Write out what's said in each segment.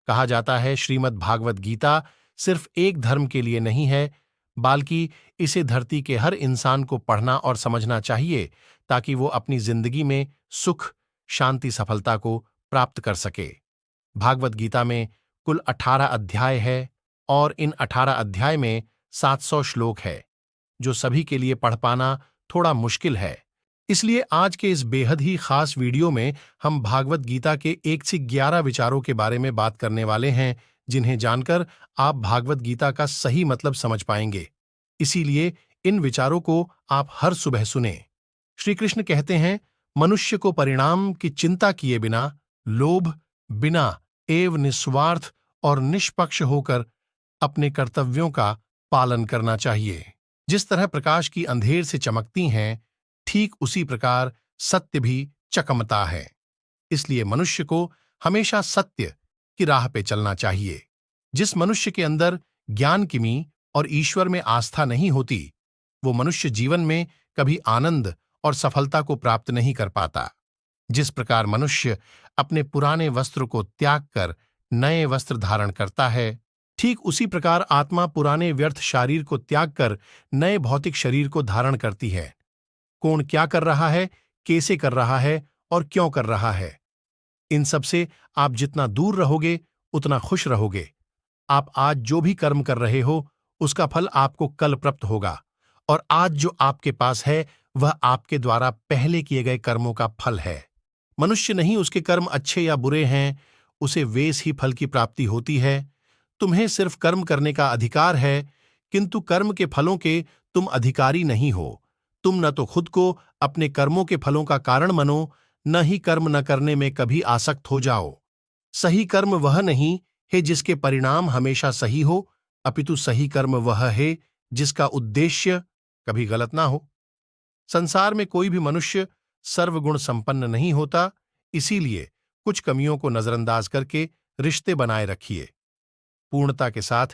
कहा जाता है श्रीमद् भागवत गीता सिर्फ एक धर्म के लिए नहीं है, बल्कि इसे धरती के हर इंसान को पढ़ना और समझना चाहिए ताकि वो अपनी जिंदगी में सुख, शांति, सफलता को प्राप्त कर सके। भागवत गीता में कुल 18 अध्याय है और इन 18 अध्याय में 700 श्लोक है, जो सभी के लिए पढ़ पाना थोड़ा मुश्किल है। इसलिए आज के इस बेहद ही खास वीडियो में हम भागवत गीता के 1 से 11 विचारों के बारे में बात करने वाले हैं, जिन्हें जानकर आप भागवत गीता का सही मतलब समझ पाएंगे। इसीलिए इन विचारों को आप हर सुबह सुने। श्री कृष्ण कहते हैं, मनुष्य को परिणाम की चिंता किए बिना, लोभ बिना एवं निस्वार्थ और निष्पक्ष होकर अपने कर्तव्यों का पालन करना चाहिए। जिस तरह प्रकाश की अंधेर से चमकती हैं, ठीक उसी प्रकार सत्य भी चकमता है। इसलिए मनुष्य को हमेशा सत्य की राह पे चलना चाहिए। जिस मनुष्य के अंदर ज्ञान किमी और ईश्वर में आस्था नहीं होती, वो मनुष्य जीवन में कभी आनंद और सफलता को प्राप्त नहीं कर पाता। जिस प्रकार मनुष्य अपने पुराने वस्त्र को त्याग कर नए वस्त्र धारण करता है, ठीक उसी प्रकार आत्मा पुराने व्यर्थ शरीर को त्याग कर नए भौतिक शरीर को धारण करती है। कौन क्या कर रहा है, कैसे कर रहा है और क्यों कर रहा है, इन सब से आप जितना दूर रहोगे उतना खुश रहोगे। आप आज जो भी कर्म कर रहे हो, उसका फल आपको कल प्राप्त होगा, और आज जो आपके पास है वह आपके द्वारा पहले किए गए कर्मों का फल है। मनुष्य नहीं उसके कर्म अच्छे या बुरे हैं, उसे वैस ही फल की प्राप्ति होती है। तुम्हें सिर्फ कर्म करने का अधिकार है, किंतु कर्म के फलों के तुम अधिकारी नहीं हो। तुम न तो खुद को अपने कर्मों के फलों का कारण मानो, न ही कर्म न करने में कभी आसक्त हो जाओ। सही कर्म वह नहीं है जिसके परिणाम हमेशा सही हो, अपितु सही कर्म वह है जिसका उद्देश्य कभी गलत ना हो। संसार में कोई भी मनुष्य सर्वगुण संपन्न नहीं होता, इसीलिए कुछ कमियों को नजरअंदाज करके रिश्ते बनाए रखिए। पूर्णता के साथ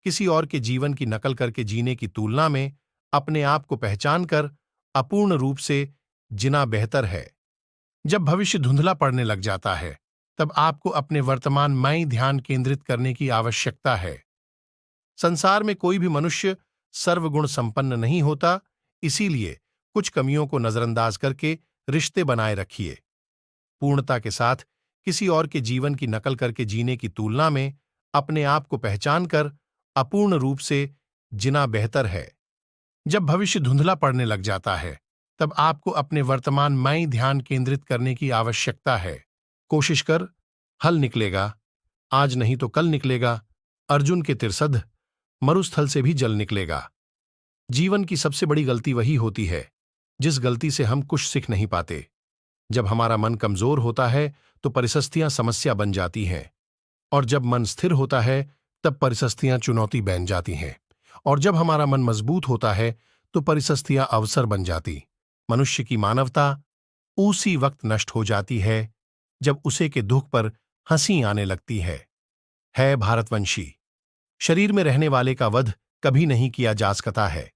किसी और के जीवन की नकल करके जीने की तुलना में अपने आप को पहचान कर अपूर्ण रूप से जीना बेहतर है। जब भविष्य धुंधला पड़ने लग जाता है, तब आपको अपने वर्तमान में ध्यान केंद्रित करने की आवश्यकता है। संसार में कोई भी मनुष्य सर्वगुण संपन्न नहीं होता, इसीलिए कुछ कमियों को नजरअंदाज करके रिश्ते बनाए रखिए। पूर्णता के साथ किसी और के जीवन की नकल करके जीने की तुलना में अपने आप को पहचान कर अपूर्ण रूप से जीना बेहतर है। जब भविष्य धुंधला पड़ने लग जाता है, तब आपको अपने वर्तमान में ध्यान केंद्रित करने की आवश्यकता है। कोशिश कर, हल निकलेगा, आज नहीं तो कल निकलेगा। अर्जुन के तिरसध, मरुस्थल से भी जल निकलेगा। जीवन की सबसे बड़ी गलती वही होती है जिस गलती से हम कुछ सीख नहीं पाते। जब हमारा मन कमजोर होता है तो परिस्थितियां समस्या बन जाती हैं, और जब मन स्थिर होता है तब परिस्थितियां चुनौती बन जाती हैं, और जब हमारा मन मजबूत होता है तो परिस्थितियां अवसर बन जाती। मनुष्य की मानवता उसी वक्त नष्ट हो जाती है जब उसे के दुख पर हंसी आने लगती है भारतवंशी। शरीर में रहने वाले का वध कभी नहीं किया जा सकता है,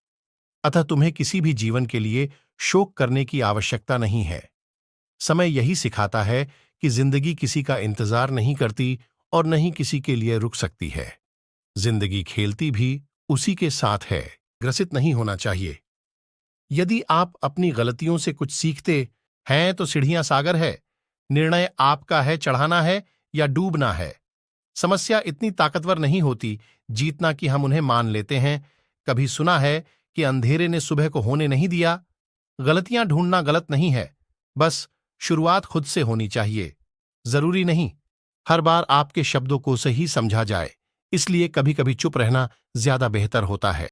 अतः तुम्हें किसी भी जीवन के लिए शोक करने की आवश्यकता नहीं है। समय यही सिखाता है कि जिंदगी किसी का इंतजार नहीं करती और न ही किसी के लिए रुक सकती है। जिंदगी खेलती भी उसी के साथ है। ग्रसित नहीं होना चाहिए। यदि आप अपनी गलतियों से कुछ सीखते हैं तो सीढ़ियां सागर है। निर्णय आपका है, चढ़ाना है या डूबना है। समस्या इतनी ताकतवर नहीं होती जीतना कि हम उन्हें मान लेते हैं। कभी सुना है कि अंधेरे ने सुबह को होने नहीं दिया। गलतियां ढूंढना गलत नहीं है, बस शुरुआत खुद से होनी चाहिए। जरूरी नहीं हर बार आपके शब्दों को सही समझा जाए, इसलिए कभी कभी चुप रहना ज्यादा बेहतर होता है।